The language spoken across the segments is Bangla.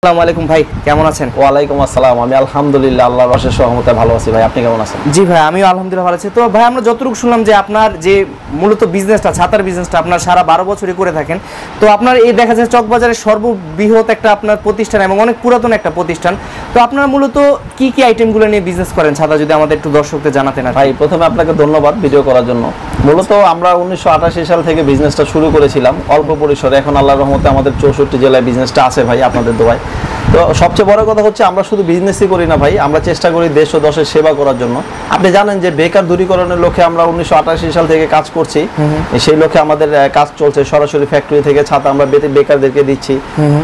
আসসালামু আলাইকুম ভাই, কেমন আছেন? ওয়ালাইকুম আসসালাম। আমি আলহামদুলিল্লাহ আল্লাহর অশেষ রহমতে ভালো আছি ভাই। আপনি কেমন আছেন? জি ভাই, আমিও আলহামদুলিল্লাহ ভালো আছি। তো ভাই, আমরা যতটুকু শুনলাম যে আপনার যে মূলত বিজনেসটা, ছাতার বিজনেসটা আপনার সারা 12 বছরই করে থাকেন। তো আপনার এই দেখা যায় চকবাজারের সর্ববৃহৎ একটা আপনার প্রতিষ্ঠান এবং অনেক পুরাতন একটা প্রতিষ্ঠান। তো আপনারা মূলত কি কি আইটেমগুলো নিয়ে বিজনেস করেন ছাতা, যদি আমাদের একটু দর্শকদের জানাতেন। ভাই প্রথমে আপনাকে ধন্যবাদ ভিডিও করার জন্য। মূলত আমরা 1988 সাল থেকে বিজনেসটা শুরু করেছিলাম অল্প পরিসরে। এখন আল্লাহর রহমতে আমাদের 64 জেলায় বিজনেসটা আছে ভাই, আপনাদের দোয়ায়। তো সবচেয়ে বড় কথা হচ্ছে আমরা শুধু বিজনেসই করি না ভাই, আমরা চেষ্টা করি দেশ ও দশের সেবা করার জন্য। আপনি জানেন যে বেকার দূরীকরণের লক্ষ্যে আমরা 1988 সাল থেকে কাজ করছি। সেই লক্ষ্যে আমাদের কাজ চলছে। সরাসরি ফ্যাক্টরি থেকে ছাতা আমরা বেকারদেরকে দিচ্ছি।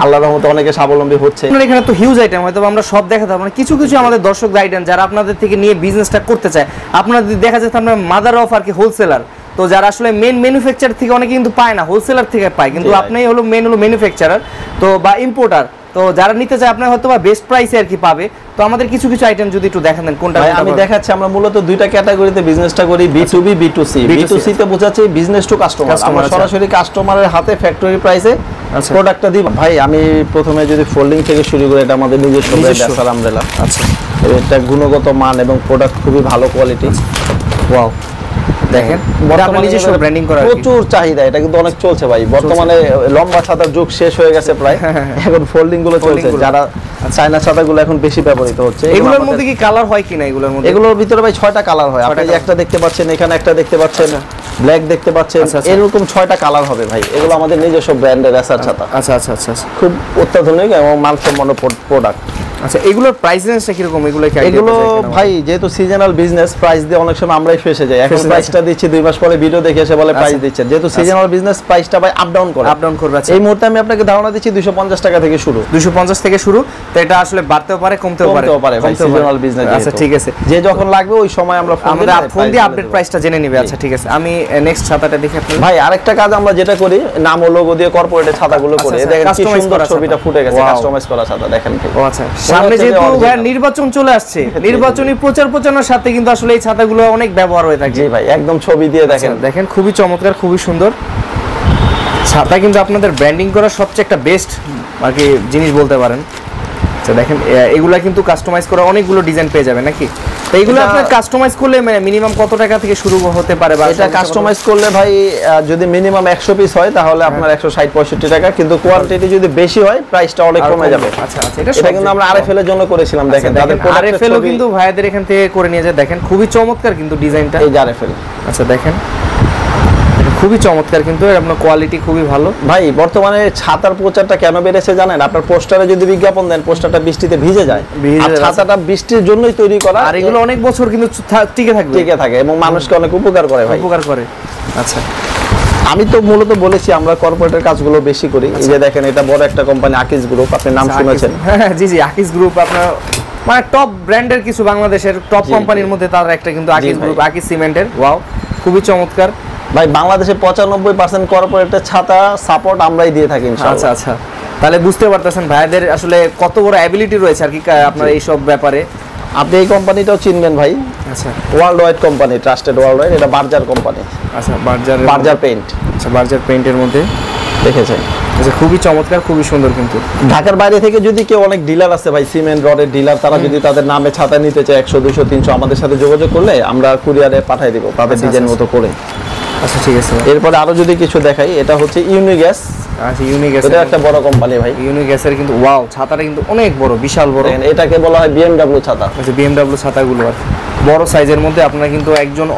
আল্লাহর রহমতে অনেকে স্বাবলম্বী হচ্ছে। আপনার এখানে তো হিউজ আইটেম, হয়তো আমরা সব দেখাতে পারবো না। কিছু কিছু আমাদের দর্শক আইটেম যারা আপনাদের থেকে নিয়ে বিজনেসটা করতে চায়, আপনাদের দেখা যাচ্ছে আপনার মাদার অফ আর কি হোলসেলার। তো যারা আসলে মেন ম্যানুফ্যাকচার থেকে অনেকে কিন্তু পায় না, হোলসেলার থেকে পায়, কিন্তু আপনি হলো মেন হলো ম্যানুফ্যাকচারার তো বা ইম্পোর্টার। তো যারা নিতে চায় আপনার হয়তো বা বেস্ট প্রাইসে আর কি পাবে। তো আমাদের কিছু কিছু আইটেম যদি একটু দেখান দেন কোনটা। আমি দেখাচ্ছি, আমরা মূলত দুইটা ক্যাটাগরিতে বিজনেসটা করি, B2B B2C। B2C তে বোঝাচ্ছে বিজনেস টু কাস্টমার। আমরা সরাসরি কাস্টমারের হাতে ফ্যাক্টরি প্রাইসে প্রোডাক্টটা দিই। ভাই আমি প্রথমে যদি ফোল্ডিং থেকে শুরু করি, এটা আমাদের নিজস্ব ব্র্যান্ড আমব্রেলা। আচ্ছা, এটা গুণগত মান এবং প্রোডাক্ট খুবই ভালো কোয়ালিটি। ওয়াও, দেখেন আপনারা নিজস্ব ব্র্যান্ডিং করা, প্রচুর চাহিদা, এটা কিন্তু অনেক চলছে ভাই। বর্তমানে লম্বা ছাতার যুগ শেষ হয়ে গেছে প্রায়, এখন ফোল্ডিং গুলো চলছে। যারা চায়না ছাতাগুলো এখন বেশি ব্যবহৃত হচ্ছে। এগুলোর মধ্যে কি কালার হয় কিনা? এগুলোর ভিতরে ভাই 6টা কালার হয়। আপনি একটা দেখতে পাচ্ছেন, এখানে একটা দেখতে পাচ্ছেন, ব্ল্যাক দেখতে পাচ্ছেন, এরকম 6টা কালার হবে ভাই। এগুলো আমাদের নিজস্ব ব্র্যান্ডের রেসার ছাতা। আচ্ছা আচ্ছা আচ্ছা, খুব অত্যাধুনিক এবং মানসম্পন্ন প্রোডাক্ট। আচ্ছা, এগুলোর প্রাইস রেঞ্জটা কি রকম? এগুলো ভাই যেহেতু সিজনাল বিজনেস, প্রাইস দিয়ে অনেক সময় আমরাই ফেসে যাই। এখন প্রাইসটা দিচ্ছি, 2 মাস পরে ভিডিও দেখে এসে বলে প্রাইস দিচ্ছেন। যেহেতু সিজনাল বিজনেস, প্রাইসটা ভাই আপ ডাউন করবে। এই মুহূর্তে আমি আপনাকে ধারণা দিচ্ছি 250 টাকা থেকে শুরু। 250 থেকে শুরু। তো এটা আসলে বাড়তেও পারে, কমতেও পারে ভাই, সিজনাল বিজনেস। আচ্ছা ঠিক আছে, যে যখন লাগবে ওই সময় আমরা ফোন দিয়ে আপডেট প্রাইসটা জেনে নেবে। আচ্ছা ঠিক আছে, আমি নেক্সট ছাতাটা দেখি আপনাদের। ভাই আরেকটা কাজ আমরা যেটা করি, নাম ও লোগো দিয়ে কর্পোরেটে ছাতাগুলো করি। দেখেন কি সুন্দর ছবিটা ফুটে গেছে, কাস্টমাইজ করা ছাতা দেখেন। ও আচ্ছা, সামনে যেহেতু নির্বাচন চলে আসছে, নির্বাচনী প্রচার প্রচারণার সাথে কিন্তু আসলে এই ছাতাগুলো অনেক ব্যবহার হয়ে থাকে। জি ভাই, একদম ছবি দিয়ে দেখেন। দেখেন খুবই চমৎকার, খুবই সুন্দর ছাতা। কিন্তু আপনাদের ব্র্যান্ডিং করা সবচেয়ে একটা বেস্ট আর কি জিনিস বলতে পারেন। আচ্ছা দেখেন, এগুলা কিন্তু কাস্টমাইজ করা অনেকগুলো ডিজাইন পেয়ে যাবে নাকি? তো এগুলো আপনার কাস্টমাইজ করলে মানে মিনিমাম কত টাকা থেকে শুরু হতে পারে? বা এটা কাস্টমাইজ করলে ভাই যদি মিনিমাম 100 পিস হয় তাহলে আপনার 160-65 টাকা, কিন্তু কোয়ান্টিটি যদি বেশি হয় প্রাইসটা অনেক কমে যাবে। আচ্ছা আচ্ছা, এটা কিন্তু আমরা আরএফএল এর জন্য করেছিলাম। দেখেন তাদের আরএফএল কিন্তু ভাইদের এখান থেকে করে নিয়ে যায়। দেখেন খুবই চমৎকার কিন্তু ডিজাইনটা, এই আরএফএল। আচ্ছা দেখেন খুবই চমৎকার, কিন্তু আপনার কোয়ালিটি খুবই ভালো ভাই। বর্তমানে ছাতার প্রচারটা কেন বেড়েছে জানেন? আপনার পোস্টারে যদি বিজ্ঞাপন দেন, পোস্টারটা বৃষ্টিতে ভিজে যায়। আর ছাতাটা বৃষ্টির জন্যই তৈরি করা, আর এগুলো অনেক বছর কিন্তু টিকে থাকে এবং মানুষকে অনেক উপকার করে ভাই, উপকার করে। আচ্ছা, আমি তো মূলত বলেছি আমরা কর্পোরেটের কাজগুলো বেশি করি। এই যে দেখেন, এটা বড় একটা কোম্পানি আকিজ গ্রুপ, আপনি নাম শুনেছেন? হ্যাঁ জি জি, আকিজ গ্রুপ আপনার মানে টপ ব্র্যান্ডের, কিছু বাংলাদেশের টপ কোম্পানির মধ্যে তার একটা কিন্তু আকিজ গ্রুপ, আকিজ সিমেন্টের। ওয়াও, খুবই চমৎকার ভাই। বাংলাদেশে 95% কর্পোরেটের ছাতা সাপোর্ট আমরাই দিয়ে থাকি ইনশাআল্লাহ। আচ্ছা আচ্ছা, তাহলে বুঝতে পারতেছেন ভাইদের আসলে কত বড় অ্যাবিলিটি রয়েছে আর কি আপনার এই সব ব্যাপারে। আপনি এই কোম্পানিটাও চিনবেন ভাই। আচ্ছা, world wide company, trusted world wide. এটা বার্জার কোম্পানি। আচ্ছা, বার্জার পেইন্ট। আচ্ছা, বার্জার পেইন্টের মধ্যে দেখেছেন? আচ্ছা, খুবই চমৎকার, খুবই সুন্দর। কিন্তু ঢাকার বাইরে থেকে যদি কেউ, অনেক ডিলার আছে ভাই, সিমেন্ট রডের ডিলার, তারা যদি তাদের নামে ছাতা নিতে চায় 100 200 300 আমাদের সাথে যোগাযোগ করলে আমরা কুরিয়ারে পাঠিয়ে দেব তাদের ডিজাইন মতো করে। আচ্ছা ঠিক আছে, এরপরে আরো যদি কিছু দেখাই, এটা হচ্ছে ইউনিগ্যাস। আচ্ছা, ইউনিগ্যাস এটা একটা বড় কোম্পানি ভাই। ইউনিগ্যাসের কিন্তু ওয়াও, ছাতাটা কিন্তু অনেক বড়, বিশাল বড়। এটাকে বলা হয় BMW ছাতা। আচ্ছা, BMW ছাতাগুলো আর বড় সাইজের মধ্যে আপনারা কিন্তু একজন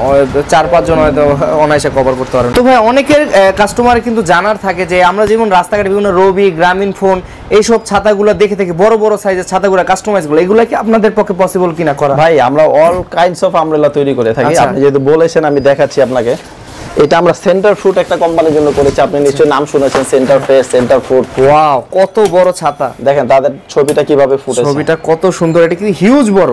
4-5 জন হয়তো অনায়াসে কভার করতে পারবেন। তো ভাই অনেকের কাস্টমার কিন্তু জানার থাকে যে আমরা যেমন রাস্তাঘাটে বিভিন্ন রবি, গ্রামীণ ফোন এইসব ছাতাগুলো দেখে থাকি, বড় বড় সাইজের ছাতাগুলো কাস্টমাইজগুলো, এগুলো কি আপনাদের পক্ষে পসিবল কিনা করা? ভাই আমরা অল কাইন্ডস অফ আমব্রেলা তৈরি করে থাকি। আপনি যেহেতু বলেছেন আমি দেখাচ্ছি আপনাকে। এটা আমরা সেন্টার ফুট একটা কোম্পানির জন্য করেছি, আপনি নিশ্চয়ই নাম শুনেছেন, centre face, centre foot. Wow, কত বড় ছাতা! দেখেন তাদের ছবিটা কিভাবে ফুটেছে, ছবিটা কত সুন্দর। এটা কি হিউজ বড়?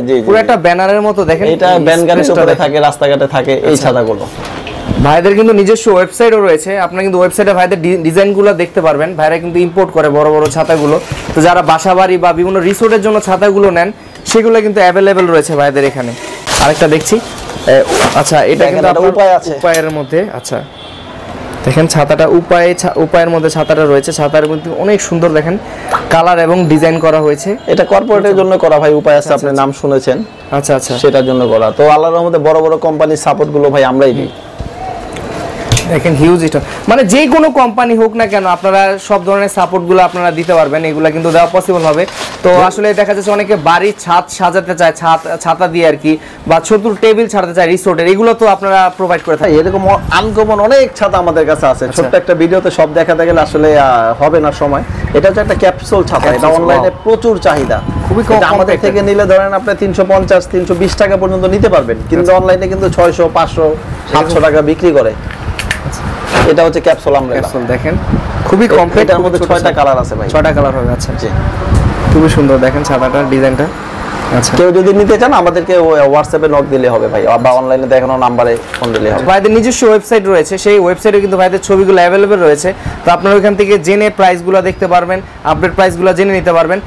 জি জি, পুরো একটা ব্যানারের মতো। দেখেন এটা ব্যানগাড়ির উপরে থাকে, রাস্তাঘাটে থাকে এই ছাতাগুলো। ভাইদের কিন্তু নিজস্ব ওয়েবসাইটও রয়েছে, আপনারা কিন্তু ওয়েবসাইটে ভাইদের ডিজাইনগুলো দেখতে পারবেন। ভাইরা কিন্তু ইম্পোর্ট করে বড় বড় ছাতাগুলো। তো যারা বাসাবাড়ি বা বিভিন্ন রিসোর্টের জন্য ছাতাগুলো নেন, সেগুলো কিন্তু অ্যাভেলেবেল রয়েছে ভাইদের এখানে। আরেকটা দেখছি। আচ্ছা, এটা কিন্তু উপায়ের মধ্যে। আচ্ছা, দেখেন ছাতাটা উপায়ের মধ্যে ছাতাটা রয়েছে, ছাতার মধ্যে অনেক সুন্দর দেখেন কালার এবং ডিজাইন করা হয়েছে। এটা কর্পোরেটের জন্য করা ভাই, উপায় আছে, আপনি নাম শুনেছেন। আচ্ছা আচ্ছা, সেটার জন্য করা। তো আল্লাহর রহমতে বড় বড় কোম্পানির সাপোর্ট গুলো ভাই আমরাই দিই। দেখেন হিউজ এটা, মানে যে কোনো কোম্পানি হোক না কেন আপনারা সব ধরনের সাপোর্টগুলো আপনারা দিতে পারবেন, এগুলো কিন্তু দেওয়া পসিবল হবে। তো আসলে দেখা যাচ্ছে অনেকে বাড়ির ছাদ সাজাতে চায় ছাতা দিয়ে আর কি, বা ছোট টেবিল ছাড়াতে চায় রিসোর্টের, এগুলো তো আপনারা প্রোভাইড করে থাকেন। এরকম আনকমন অনেক ছাতা আমাদের কাছে আছে। ছোট্ট একটা ভিডিওতে সব দেখাতে গেলে আসলে হবে না সময়। এটা হচ্ছে একটা ক্যাপসুল ছাতা, এটা অনলাইনে প্রচুর চাহিদা। খুবই এটা আমাদের থেকে নিলে ধরেন আপনি 350 320 টাকা পর্যন্ত নিতে পারবেন, কিন্তু অনলাইনে কিন্তু 600 500 700 টাকা বিক্রি করে। এটা হচ্ছে ক্যাপসুল আমব্রেলা। ক্যাপসুল দেখেন খুবই কমপ্লিট, এটার মধ্যে 6টা কালার আছে ভাই। 6টা কালার হবে। আচ্ছা জি, খুবই সুন্দর দেখেন ছাতাটার ডিজাইনটা। আচ্ছা, কেউ যদি নিতে চান আমাদেরকে হোয়াটসঅ্যাপে নক দিলে হবে ভাই, বা অনলাইনে দেখানো নাম্বারে ফোন দিলে হবে। ভাইদের নিজস্ব ওয়েবসাইট রয়েছে, সেই ওয়েবসাইটে কিন্তু ভাইদের ছবিগুলো অ্যাভেলেবেল রয়েছে। তো আপনারা ওইখান থেকে জেনে প্রাইসগুলো দেখতে পারবেন, আপডেট প্রাইসগুলো জেনে নিতে পারবেন।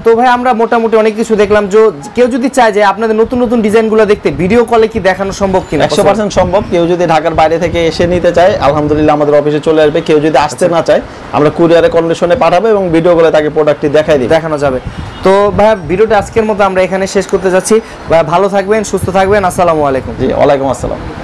তো ভাই আমরা মোটামুটি অনেক কিছু দেখলাম। যে কেউ যদি চায় যে আপনাদের নতুন নতুন ডিজাইনগুলো দেখতে, ভিডিও কলে কি দেখানো সম্ভব কিনা? 100% সম্ভব। কেউ যদি ঢাকার বাইরে থেকে এসে নিতে চায় আলহামদুলিল্লাহ আমাদের অফিসে চলে আসবে। কেউ যদি আসতে না চায় আমরা কুরিয়ারে কন্ডিশনে পাঠাবো এবং ভিডিও কলে তাকে প্রোডাক্টটি দেখাই দিই, দেখানো যাবে। তো ভাই ভিডিওটা আজকের মতো আমরা এখানে শেষ করতে যাচ্ছি। ভাই ভালো থাকবেন, সুস্থ থাকবেন, আসসালামু আলাইকুম। জি, ওয়ালাইকুম আসসালাম।